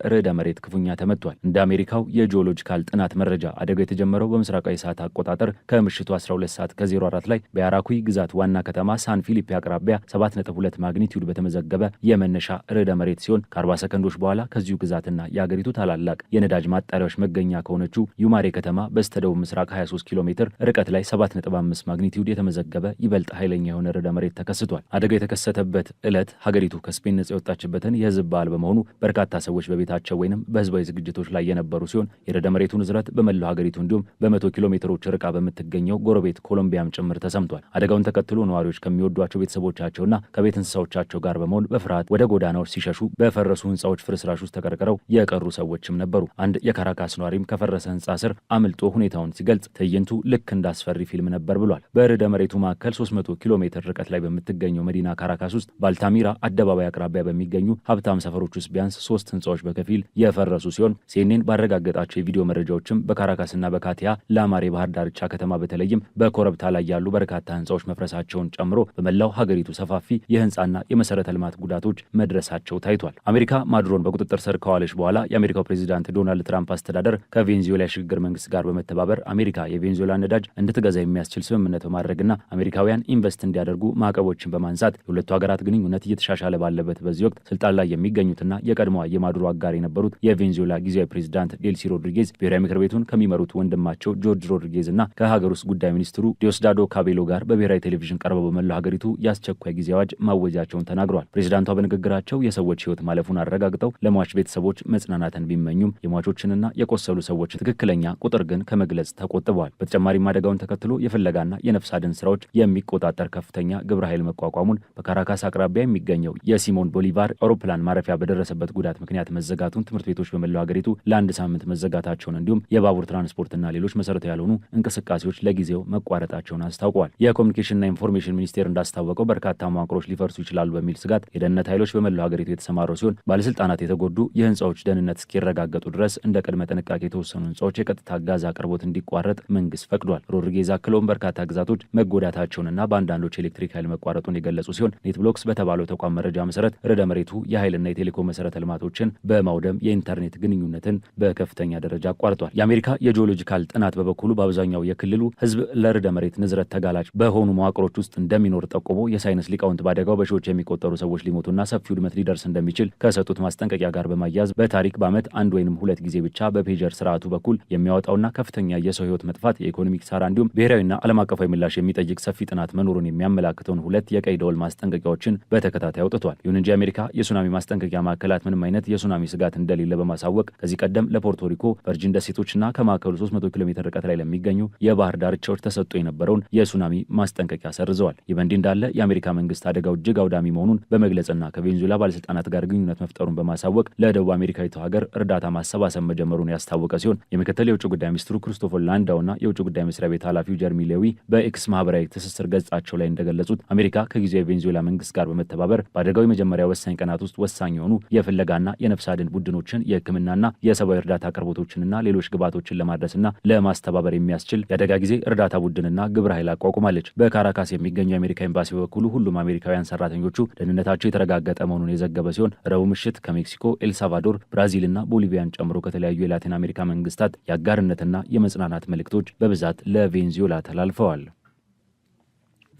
Speaker 1: ርዕደ መሬት ክፉኛ ተመቷል። እንደ አሜሪካው የጂኦሎጂካል ጥናት መረጃ አደጋው የተጀመረው በምስራቃዊ ሰዓት አቆጣጠር ከምሽቱ 12 ሰዓት ከ04 ላይ በያራኩይ ግዛት ዋና ከተማ ሳን ፊሊፔ አቅራቢያ 7.2 ማግኒቲዩድ በተመዘገበ የመነሻ ርዕደ መሬት ሲሆን ከ40 ሰከንዶች በኋላ ከዚሁ ግዛትና የአገሪቱ ታላላቅ የነዳጅ ማጣሪያዎች መገኛ ከሆነችው ዩማሬ ከተማ በስተደቡብ ምስራቅ 23 ኪሎ ሜትር ርቀት ላይ 7.5 ማግኒቲዩድ የተመዘገበ ይበልጥ ኃይለኛ የሆነ ርዕደ መሬት ተከስቷል። አደጋው የተከሰተበት ዕለት ሀገሪቱ ከስፔን ነጻ የወጣችበትን የህዝብ በዓል በመሆኑ በርካታ ሰዎች በቤታቸው ወይንም በህዝባዊ ዝግጅቶች ላይ የነበሩ ሲሆን የርዕደ መሬቱ ንዝረት በመላው ሀገሪቱ እንዲሁም በ100 ኪሎ ሜትሮች ርቃ በምትገኘው ጎረቤት ኮሎምቢያም ጭምር ተሰምቷል። አደጋውን ተከትሎ ነዋሪዎች ከሚወዷቸው ቤተሰቦቻቸውና ከቤት እንስሳዎቻቸው ጋር በመሆን በፍርሃት ወደ ጎዳናዎች ሲሸሹ በፈረሱ ህንፃዎች ፍርስራሽ ውስጥ ተቀርቅረው የቀሩ ሰዎችም ነበሩ። አንድ የካራካስ ነዋሪም ከፈረሰ ህንፃ ስር አምልጦ ሁኔታውን ሲገልጽ ትዕይንቱ ልክ እንዳስፈሪ ፊልም ነበር ብሏል። በርዕደ መሬቱ መካከል 300 ኪሎ ሜትር ርቀት ላይ በምትገኘው መዲና ካራካስ ውስጥ በአልታሚራ አደባባይ አቅራቢያ በሚገኙ ሀብታም ሰፈሮች ውስጥ ቢያንስ 3 ህንፃዎች በከፊል የፈረሱ ሲሆን ሲኤንኤን ባረጋገጣቸው የቪዲዮ መረጃዎችም በካራካስና በካቲያ ላማሬ ባህር ዳርቻ ከተማ በተለይም በኮረብታ ላይ ያሉ በርካታ ህንፃዎች መፍረሳቸውን ጨምሮ በመላው ሀገሪቱ ሰፋፊ የህንፃና የመሰረተ ልማት ጉዳቶች መድረሳቸው ታይቷል። አሜሪካ ማዱሮን በቁጥጥር ስር ከዋለች በኋላ የአሜሪካው ፕሬዚዳንት ዶናልድ ትራምፕ አስተዳደር ከቬንዙዌላ የሽግግር መንግስት ጋር በመተባበር አሜሪካ የቬንዙዌላ ነዳጅ እንድትገዛ የሚያስችል ስምምነት በማድረግና አሜሪካውያን ኢንቨስት እንዲያደርጉ ማዕቀቦችን በማንሳት የሁለቱ ሀገራት ግንኙነት እየተሻሻለ ባለበት በዚህ ወቅት ስልጣን ላይ የሚገኙትና የቀድሞዋ የማዱሮ አጋር የነበሩት የቬንዙዌላ ጊዜያዊ ፕሬዝዳንት ዴልሲ ሮድሪጌዝ ብሔራዊ ምክር ቤቱን ከሚመሩት ወንድማቸው ጆርጅ ሮድሪጌዝ እና ከሀገር ውስጥ ጉዳይ ሚኒስትሩ ዲዮስዳዶ ካቤሎ ጋር በብሔራዊ ቴሌቪዥን ቀርበው በመላው ሀገሪቱ የአስቸኳይ ጊዜ አዋጅ ማወጃቸውን ተናግረዋል። ፕሬዝዳንቷ በንግግራቸው የሰዎች ህይወት ማለፉን አረጋግጠው ለሟች ቤተሰቦች መጽናናትን ቢመኙም የሟቾችንና የቆሰሉ ሰዎች ትክክለኛ ቁጥር ግን ከመግለጽ ተቆጥበዋል። በተጨማሪም አደጋውን ተከትሎ የፍለጋና የነፍስ አድን ስራዎች የሚቆጣጠር ከፍተኛ ግብረ ኃይል መቋቋሙን በካራካስ አቅራቢያ የሚገኘው የሲሞን ቦሊቫር አውሮፕላን ማረፊያ በደረሰበት ጉዳት ምክንያት መዘጋቱን፣ ትምህርት ቤቶች በመላው ሀገሪቱ ለአንድ ሳምንት መዘጋታቸውን እንዲሁም የባቡር ትራንስፖርትና ሌሎች መሰረታዊ ያልሆኑ እንቅስቃሴዎች ለጊዜው መቋረጣቸውን አስታውቀዋል። የኮሚኒኬሽንና ኢንፎርሜሽን ሚኒስቴር እንዳስታወቀው በርካታ መዋቅሮች ሊፈርሱ ይችላሉ በሚል ስጋት የደህንነት ኃይሎች በመላው ሀገሪቱ የተሰማሩ ሲሆን ባለስልጣናት የተጎዱ የህንፃዎች ደህንነት እስኪረጋገጡ ድረስ እንደ ቅድመ ጥንቃቄ የተወሰኑ ህንፃዎች የቀጥታ ጋዝ አቅርቦት እንዲቋረጥ መንግስት ፈቅዷል። ሮድሪጌዝ አክለውም በርካታ ግዛቶች መጎዳታቸውንና በአንዳንዶች ኤሌክትሪክ ኃይል መቋረጡን የገለጹ ሲሆን ኔትብሎክስ በተባለው ተቋም መረጃ መሰረት ርዕደ መሬቱ የኃይልና የቴሌኮም መሰረተ ልማቶችን በማውደም የኢንተርኔት ግንኙነትን በከፍተኛ ደረጃ አቋርጧል። የአሜሪካ የጂኦሎጂካል ጥናት በበኩሉ በአብዛኛው የክልሉ ህዝብ ለርዕደ መሬት ንዝረት ተጋላጭ በሆኑ መዋቅሮች ውስጥ እንደሚኖር ጠቁሞ የሳይንስ ሊቃውንት በአደጋው በሺዎች የሚቆጠሩ ሰዎች ሊሞቱና ሰፊ ውድመት ሊደርስ እንደሚችል ከሰጡት ማስጠንቀቂያ ጋር በማያያዝ በታሪክ በዓመት 1 ወይም 2 ጊዜ ብቻ በፔጀር ስርዓቱ በኩል የሚያወጣውና ከፍተኛ የሰው ህይወት መጥፋት፣ የኢኮኖሚ ኪሳራ እንዲሁም ብሔራዊና ዓለም አቀፋዊ ምላሽ የሚጠይቅ ሰፊ ጥናት መኖሩን የሚያመላክተውን 2 የቀይ ደወል ማስጠንቀቂያዎችን በተከታታይ አውጥቷል። ይሁን እንጂ የአሜሪካ የሱናሚ ማስጠንቀቂያ ማዕከላት ምንም አይነት የሱናሚ ስጋት እንደሌለ በማሳወቅ ከዚህ ቀደም ለፖርቶሪኮ ቨርጂን ደሴቶችና ከማዕከሉ 300 ኪሎ ሜትር ርቀት ላይ ለሚገኙ የባህር ዳርቻዎች ተሰጥቶ የነበረውን የሱናሚ ማስጠንቀቂያ ሰርዘዋል። ይህ በእንዲህ እንዳለ የአሜሪካ መንግስት አደጋው እጅግ አውዳሚ መሆኑን በመግለጽና ከቬንዙዌላ ባለስልጣናት ጋር ግንኙነት መፍጠሩን በማሳወቅ ለደቡብ አሜሪካዊቱ ሀገር እርዳታ ማሰባሰብ መጀመሩን ያስታወቀ ሲሆን የምክትል የውጭ ጉዳይ ሚኒስትሩ ክሪስቶፈር ላንዳውና የውጭ ጉዳይ መስሪያ ቤት ኃላፊው ጀርሚ ሌዊ በኤክስ ማህበራዊ ትስስር ገጻቸው ላይ እንደገለጹት አሜሪካ ከጊዜያዊ ቬንዙዌላ መንግስት ጋር በመተባበር በአደጋው የመጀመሪያ ወሳኝ ቀናት ውስጥ ወሳኝ የሆኑ የፍለጋና የነፍስ አድን ቡድኖችን የሕክምናና የሰብአዊ እርዳታ አቅርቦቶችንና ሌሎች ግብዓቶችን ለማድረስና ለማስተባበር የሚያስችል የአደጋ ጊዜ እርዳታ ቡድንና ግብረ ኃይል አቋቁማለች። በካራካስ የሚገኘው የአሜሪካ ኤምባሲ በበኩሉ ሁሉም አሜሪካውያን ሰራተኞቹ ደህንነታቸው የተረጋገጠ መሆኑን የዘገበ ሲሆን ረቡዕ ምሽት ከሜክሲኮ፣ ኤልሳልቫዶር፣ ብራዚልና ቦሊቪያን ጨምሮ ከተለያዩ የላቲን አሜሪካ መንግስታት የአጋርነትና የመጽናናት መልእክቶች በብዛት ለቬንዙዌላ ተላልፈዋል።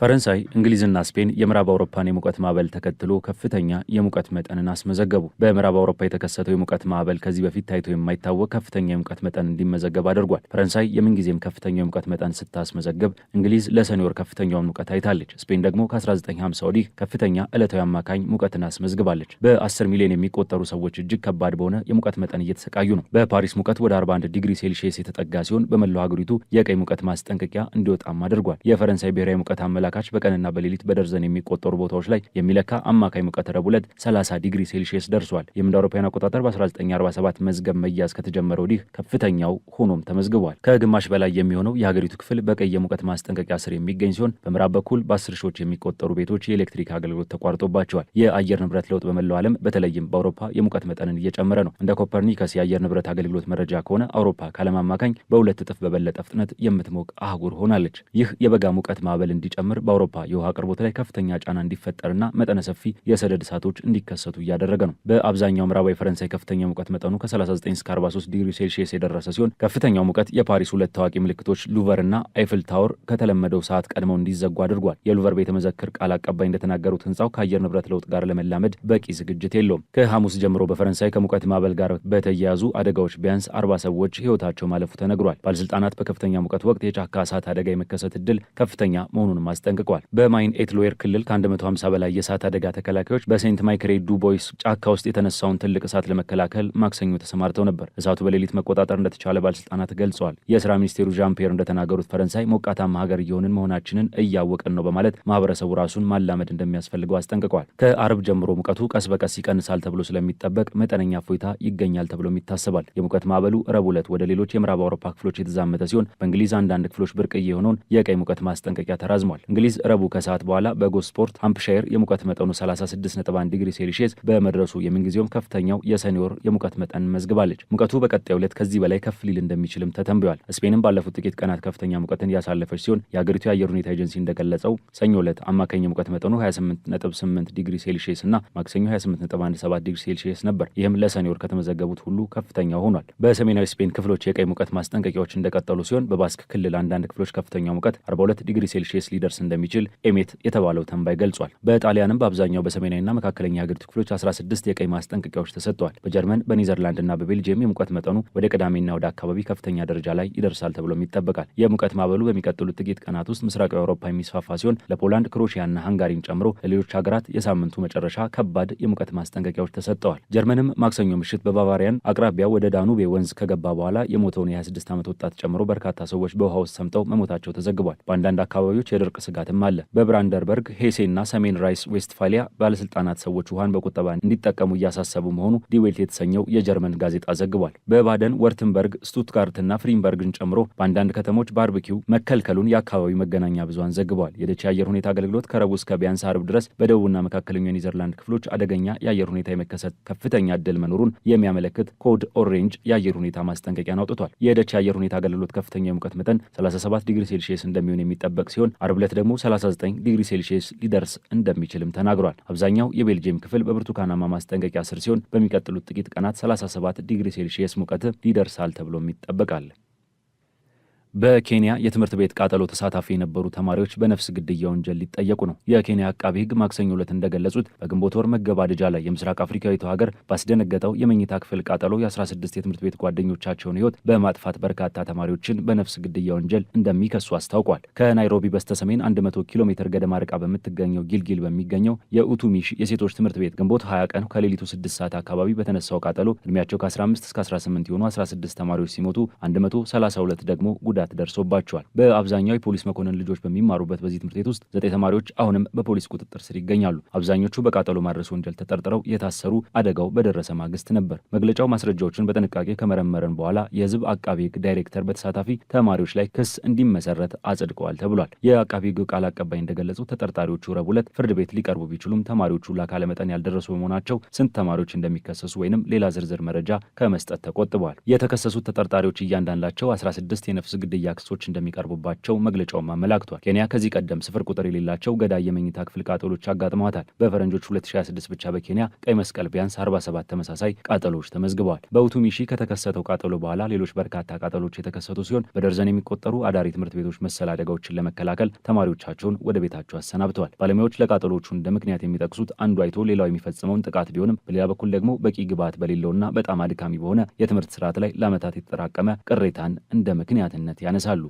Speaker 1: ፈረንሳይ፣ እንግሊዝና ስፔን የምዕራብ አውሮፓን የሙቀት ማዕበል ተከትሎ ከፍተኛ የሙቀት መጠንን አስመዘገቡ። በምዕራብ አውሮፓ የተከሰተው የሙቀት ማዕበል ከዚህ በፊት ታይቶ የማይታወቅ ከፍተኛ የሙቀት መጠን እንዲመዘገብ አድርጓል። ፈረንሳይ የምንጊዜም ከፍተኛ የሙቀት መጠን ስታስመዘግብ፣ እንግሊዝ ለሰኔ ወር ከፍተኛውን ሙቀት አይታለች። ስፔን ደግሞ ከ1950 ወዲህ ከፍተኛ ዕለታዊ አማካኝ ሙቀትን አስመዝግባለች። በ10 ሚሊዮን የሚቆጠሩ ሰዎች እጅግ ከባድ በሆነ የሙቀት መጠን እየተሰቃዩ ነው። በፓሪስ ሙቀት ወደ 41 ዲግሪ ሴልሺየስ የተጠጋ ሲሆን በመላው ሀገሪቱ የቀይ ሙቀት ማስጠንቀቂያ እንዲወጣም አድርጓል። የፈረንሳይ ብሔራዊ ሙቀት አመላካች በቀንና በሌሊት በደርዘን የሚቆጠሩ ቦታዎች ላይ የሚለካ አማካይ ሙቀት ረቡዕ ዕለት 30 ዲግሪ ሴልሺየስ ደርሷል። ይህም እንደ አውሮፓውያን አቆጣጠር በ1947 መዝገብ መያዝ ከተጀመረ ወዲህ ከፍተኛው ሆኖም ተመዝግቧል። ከግማሽ በላይ የሚሆነው የሀገሪቱ ክፍል በቀይ የሙቀት ማስጠንቀቂያ ስር የሚገኝ ሲሆን በምዕራብ በኩል በ10 ሺዎች የሚቆጠሩ ቤቶች የኤሌክትሪክ አገልግሎት ተቋርጦባቸዋል። የአየር ንብረት ለውጥ በመላው ዓለም በተለይም በአውሮፓ የሙቀት መጠንን እየጨመረ ነው። እንደ ኮፐርኒከስ የአየር ንብረት አገልግሎት መረጃ ከሆነ አውሮፓ ከዓለም አማካኝ በ2 እጥፍ በበለጠ ፍጥነት የምትሞቅ አህጉር ሆናለች። ይህ የበጋ ሙቀት ማዕበል እንዲጨምር በአውሮፓ የውሃ አቅርቦት ላይ ከፍተኛ ጫና እንዲፈጠርና መጠነ ሰፊ የሰደድ እሳቶች እንዲከሰቱ እያደረገ ነው። በአብዛኛው ምዕራባዊ ፈረንሳይ ከፍተኛ ሙቀት መጠኑ ከ39 እስከ 43 ዲግሪ ሴልሺየስ የደረሰ ሲሆን ከፍተኛው ሙቀት የፓሪስ 2 ታዋቂ ምልክቶች ሉቨር እና አይፍል ታወር ከተለመደው ሰዓት ቀድመው እንዲዘጉ አድርጓል። የሉቨር ቤተ መዘክር ቃል አቀባይ እንደተናገሩት ህንፃው ከአየር ንብረት ለውጥ ጋር ለመላመድ በቂ ዝግጅት የለውም። ከሐሙስ ጀምሮ በፈረንሳይ ከሙቀት ማዕበል ጋር በተያያዙ አደጋዎች ቢያንስ 40 ሰዎች ህይወታቸው ማለፉ ተነግሯል። ባለስልጣናት በከፍተኛ ሙቀት ወቅት የጫካ እሳት አደጋ የመከሰት እድል ከፍተኛ መሆኑንም አስጠንቅቋል። በማይን ኤትሎዌር ክልል ከ150 በላይ የእሳት አደጋ ተከላካዮች በሴንት ማይክሬ ዱ ቦይስ ጫካ ውስጥ የተነሳውን ትልቅ እሳት ለመከላከል ማክሰኞ ተሰማርተው ነበር። እሳቱ በሌሊት መቆጣጠር እንደተቻለ ባለስልጣናት ገልጸዋል። የስራ ሚኒስቴሩ ዣን ፒየር እንደተናገሩት ፈረንሳይ ሞቃታማ ሀገር እየሆንን መሆናችንን እያወቅን ነው በማለት ማህበረሰቡ ራሱን ማላመድ እንደሚያስፈልገው አስጠንቅቀዋል። ከአርብ ጀምሮ ሙቀቱ ቀስ በቀስ ይቀንሳል ተብሎ ስለሚጠበቅ መጠነኛ እፎይታ ይገኛል ተብሎም ይታሰባል። የሙቀት ማዕበሉ ረቡዕ ዕለት ወደ ሌሎች የምዕራብ አውሮፓ ክፍሎች የተዛመተ ሲሆን በእንግሊዝ አንዳንድ ክፍሎች ብርቅዬ የሆነውን የቀይ ሙቀት ማስጠንቀቂያ ተራዝሟል። እንግሊዝ ረቡዕ ከሰዓት በኋላ በጎስፖርት ሃምፕሻየር የሙቀት መጠኑ 36.1 ዲግሪ ሴልሺየስ በመድረሱ የምንጊዜውም ከፍተኛው የሰኔ ወር የሙቀት መጠን መዝግባለች። ሙቀቱ በቀጣዩ ዕለት ከዚህ በላይ ከፍ ሊል እንደሚችልም ተተንብዮአል። ስፔንም ባለፉት ጥቂት ቀናት ከፍተኛ ሙቀትን ያሳለፈች ሲሆን የሀገሪቱ የአየር ሁኔታ ኤጀንሲ እንደገለጸው ሰኞ ዕለት አማካኝ የሙቀት መጠኑ 28.8 ዲግሪ ሴልሺየስ እና ማክሰኞ 28.17 ዲግሪ ሴልሺየስ ነበር። ይህም ለሰኔ ወር ከተመዘገቡት ሁሉ ከፍተኛው ሆኗል። በሰሜናዊ ስፔን ክፍሎች የቀይ ሙቀት ማስጠንቀቂያዎች እንደቀጠሉ ሲሆን በባስክ ክልል አንዳንድ ክፍሎች ከፍተኛው ሙቀት 42 ዲግሪ ሴልሺየስ ሊደርስ እንደሚችል ኤሜት የተባለው ተንባይ ገልጿል። በጣሊያንም በአብዛኛው በሰሜናዊና መካከለኛ የሀገሪቱ ክፍሎች 16 የቀይ ማስጠንቀቂያዎች ተሰጥተዋል። በጀርመን በኔዘርላንድና በቤልጅየም የሙቀት መጠኑ ወደ ቅዳሜና ወደ አካባቢ ከፍተኛ ደረጃ ላይ ይደርሳል ተብሎም ይጠበቃል። የሙቀት ማዕበሉ በሚቀጥሉት ጥቂት ቀናት ውስጥ ምስራቃዊ አውሮፓ የሚስፋፋ ሲሆን ለፖላንድ፣ ክሮሺያና ሃንጋሪን ጨምሮ ለሌሎች ሀገራት የሳምንቱ መጨረሻ ከባድ የሙቀት ማስጠንቀቂያዎች ተሰጥተዋል። ጀርመንም ማክሰኞ ምሽት በባቫሪያን አቅራቢያ ወደ ዳኑቤ ወንዝ ከገባ በኋላ የሞተውን የ26 ዓመት ወጣት ጨምሮ በርካታ ሰዎች በውሃ ውስጥ ሰምጠው መሞታቸው ተዘግቧል። በአንዳንድ አካባቢዎች የድርቅ ስጋትም አለ። በብራንደርበርግ፣ ሄሴና ሰሜን ራይስ ዌስትፋሊያ ባለስልጣናት ሰዎች ውሃን በቁጠባ እንዲጠቀሙ እያሳሰቡ መሆኑ ዲዌልት የተሰኘው የጀርመን ጋዜጣ ዘግቧል። በባደን ወርትንበርግ፣ ስቱትጋርትና ፍሪምበርግን ጨምሮ በአንዳንድ ከተሞች ባርቢኪው መከልከሉን የአካባቢው መገናኛ ብዙሃን ዘግበዋል። የደች የአየር ሁኔታ አገልግሎት ከረቡዕ እስከ ቢያንስ አርብ ድረስ በደቡብና መካከለኛው የኔዘርላንድ ክፍሎች አደገኛ የአየር ሁኔታ የመከሰት ከፍተኛ እድል መኖሩን የሚያመለክት ኮድ ኦሬንጅ የአየር ሁኔታ ማስጠንቀቂያን አውጥቷል። የደች የአየር ሁኔታ አገልግሎት ከፍተኛ የሙቀት መጠን 37 ዲግሪ ሴልሺየስ እንደሚሆን የሚጠበቅ ሲሆን አርብ ዕለት ደግሞ 39 ዲግሪ ሴልሺየስ ሊደርስ እንደሚችልም ተናግሯል። አብዛኛው የቤልጅየም ክፍል በብርቱካናማ ማስጠንቀቂያ ስር ሲሆን በሚቀጥሉት ጥቂት ቀናት 37 ዲግሪ ሴልሺየስ ሙቀት ሊደርሳል ተብሎም ይጠበቃል። በኬንያ የትምህርት ቤት ቃጠሎ ተሳታፊ የነበሩ ተማሪዎች በነፍስ ግድያ ወንጀል ሊጠየቁ ነው። የኬንያ አቃቢ ሕግ ማክሰኞ ዕለት እንደገለጹት በግንቦት ወር መገባደጃ ላይ የምስራቅ አፍሪካዊቷ ሀገር ባስደነገጠው የመኝታ ክፍል ቃጠሎ የ16 የትምህርት ቤት ጓደኞቻቸውን ሕይወት በማጥፋት በርካታ ተማሪዎችን በነፍስ ግድያ ወንጀል እንደሚከሱ አስታውቋል። ከናይሮቢ በስተሰሜን 100 ኪሎ ሜትር ገደማ ርቃ በምትገኘው ጊልጊል በሚገኘው የኡቱሚሽ የሴቶች ትምህርት ቤት ግንቦት 20 ቀን ከሌሊቱ 6 ሰዓት አካባቢ በተነሳው ቃጠሎ ዕድሜያቸው ከ15 እስከ 18 የሆኑ 16 ተማሪዎች ሲሞቱ 132 ደግሞ ጉዳት ደርሶባቸዋል። በአብዛኛው የፖሊስ መኮንን ልጆች በሚማሩበት በዚህ ትምህርት ቤት ውስጥ 9 ተማሪዎች አሁንም በፖሊስ ቁጥጥር ስር ይገኛሉ። አብዛኞቹ በቃጠሎ ማድረስ ወንጀል ተጠርጥረው የታሰሩ አደጋው በደረሰ ማግስት ነበር። መግለጫው ማስረጃዎችን በጥንቃቄ ከመረመረን በኋላ የህዝብ አቃቢ ሕግ ዳይሬክተር በተሳታፊ ተማሪዎች ላይ ክስ እንዲመሰረት አጽድቀዋል ተብሏል። የአቃቢ ሕግ ቃል አቀባይ እንደገለጹት ተጠርጣሪዎቹ ረቡዕ ዕለት ፍርድ ቤት ሊቀርቡ ቢችሉም ተማሪዎቹ ለአካለ መጠን ያልደረሱ በመሆናቸው ስንት ተማሪዎች እንደሚከሰሱ ወይንም ሌላ ዝርዝር መረጃ ከመስጠት ተቆጥበዋል። የተከሰሱት ተጠርጣሪዎች እያንዳንዳቸው 16 የነፍስ ግድያ ክሶች እንደሚቀርቡባቸው መግለጫውም አመላክቷል። ኬንያ ከዚህ ቀደም ስፍር ቁጥር የሌላቸው ገዳይ የመኝታ ክፍል ቃጠሎች አጋጥመዋታል። በፈረንጆች 2026 ብቻ በኬንያ ቀይ መስቀል ቢያንስ 47 ተመሳሳይ ቃጠሎች ተመዝግበዋል። በኡቱሚሺ ከተከሰተው ቃጠሎ በኋላ ሌሎች በርካታ ቃጠሎች የተከሰቱ ሲሆን በደርዘን የሚቆጠሩ አዳሪ ትምህርት ቤቶች መሰል አደጋዎችን ለመከላከል ተማሪዎቻቸውን ወደ ቤታቸው አሰናብተዋል። ባለሙያዎች ለቃጠሎቹ እንደ ምክንያት የሚጠቅሱት አንዱ አይቶ ሌላው የሚፈጽመውን ጥቃት ቢሆንም በሌላ በኩል ደግሞ በቂ ግብዓት በሌለውና በጣም አድካሚ በሆነ የትምህርት ስርዓት ላይ ለዓመታት የተጠራቀመ ቅሬታን እንደ ምክንያትነት ያነሳሉ።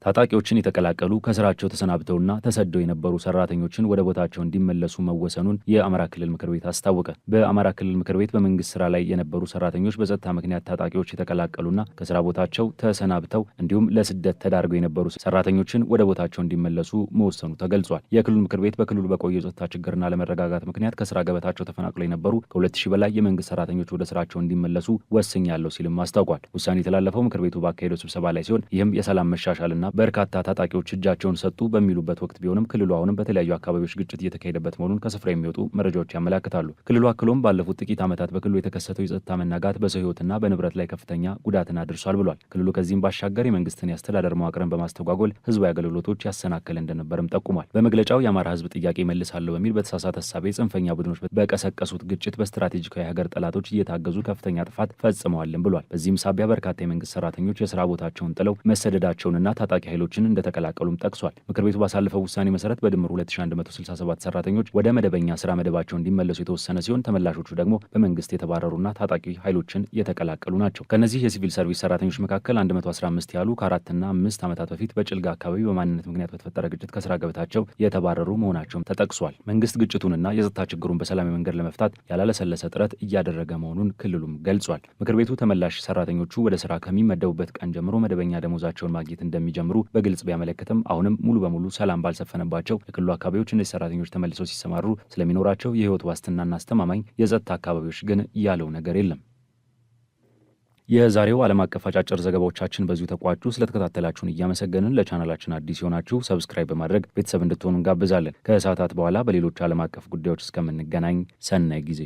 Speaker 1: ታጣቂዎችን የተቀላቀሉ ከስራቸው ተሰናብተውና ተሰደው የነበሩ ሰራተኞችን ወደ ቦታቸው እንዲመለሱ መወሰኑን የአማራ ክልል ምክር ቤት አስታወቀ። በአማራ ክልል ምክር ቤት በመንግስት ስራ ላይ የነበሩ ሰራተኞች በጸጥታ ምክንያት ታጣቂዎች የተቀላቀሉና ከስራ ቦታቸው ተሰናብተው እንዲሁም ለስደት ተዳርገው የነበሩ ሰራተኞችን ወደ ቦታቸው እንዲመለሱ መወሰኑ ተገልጿል። የክልሉ ምክር ቤት በክልሉ በቆየ የጸጥታ ችግርና ለመረጋጋት ምክንያት ከስራ ገበታቸው ተፈናቅለው የነበሩ ከ2000 በላይ የመንግስት ሰራተኞች ወደ ስራቸው እንዲመለሱ ወስኛለሁ ሲልም አስታውቋል። ውሳኔ የተላለፈው ምክር ቤቱ ባካሄደው ስብሰባ ላይ ሲሆን ይህም የሰላም መሻሻልና በርካታ ታጣቂዎች እጃቸውን ሰጡ በሚሉበት ወቅት ቢሆንም ክልሉ አሁንም በተለያዩ አካባቢዎች ግጭት እየተካሄደበት መሆኑን ከስፍራ የሚወጡ መረጃዎች ያመላክታሉ። ክልሉ አክሎም ባለፉት ጥቂት ዓመታት በክልሉ የተከሰተው የጸጥታ መናጋት በሰው ሕይወትና በንብረት ላይ ከፍተኛ ጉዳትን አድርሷል ብሏል። ክልሉ ከዚህም ባሻገር የመንግስትን የአስተዳደር መዋቅርን በማስተጓጎል ህዝባዊ አገልግሎቶች ያሰናከለ እንደነበርም ጠቁሟል። በመግለጫው የአማራ ህዝብ ጥያቄ መልሳለሁ በሚል በተሳሳተ ሀሳቤ ጽንፈኛ ቡድኖች በቀሰቀሱት ግጭት በስትራቴጂካዊ ሀገር ጠላቶች እየታገዙ ከፍተኛ ጥፋት ፈጽመዋልም ብሏል። በዚህም ሳቢያ በርካታ የመንግስት ሰራተኞች የስራ ቦታቸውን ጥለው መሰደዳቸውንና ታጣቂ ኃይሎችን እንደተቀላቀሉም ጠቅሷል። ምክር ቤቱ ባሳለፈው ውሳኔ መሰረት በድምሩ 2167 ሰራተኞች ወደ መደበኛ ስራ መደባቸው እንዲመለሱ የተወሰነ ሲሆን ተመላሾቹ ደግሞ በመንግስት የተባረሩና ታጣቂ ኃይሎችን የተቀላቀሉ ናቸው። ከነዚህ የሲቪል ሰርቪስ ሰራተኞች መካከል 115 ያሉ ከ4 እና 5 ዓመታት በፊት በጭልጋ አካባቢ በማንነት ምክንያት በተፈጠረ ግጭት ከስራ ገበታቸው የተባረሩ መሆናቸውም ተጠቅሷል። መንግስት ግጭቱንና የጸጥታ ችግሩን በሰላማዊ መንገድ ለመፍታት ያላለሰለሰ ጥረት እያደረገ መሆኑን ክልሉም ገልጿል። ምክር ቤቱ ተመላሽ ሰራተኞቹ ወደ ስራ ከሚመደቡበት ቀን ጀምሮ መደበኛ ደሞዛቸውን ማግኘት እንደሚጀምሩ በግልጽ ቢያመለክትም አሁንም ሙሉ በሙሉ ሰላም ባልሰፈነባቸው የክልሉ አካባቢዎች እነዚህ ሰራተኞች ተመልሰው ሲሰማሩ ስለሚኖራቸው የህይወት ዋስትናና አስተማማኝ የጸጥታ አካባቢዎች ግን ያለው ነገር የለም። የዛሬው ዓለም አቀፍ አጫጭር ዘገባዎቻችን በዚሁ ተቋጩ። ስለተከታተላችሁን እያመሰገንን ለቻናላችን አዲስ የሆናችሁ ሰብስክራይብ በማድረግ ቤተሰብ እንድትሆኑ እንጋብዛለን። ከሰዓታት በኋላ በሌሎች ዓለም አቀፍ ጉዳዮች እስከምንገናኝ ሰናይ ጊዜ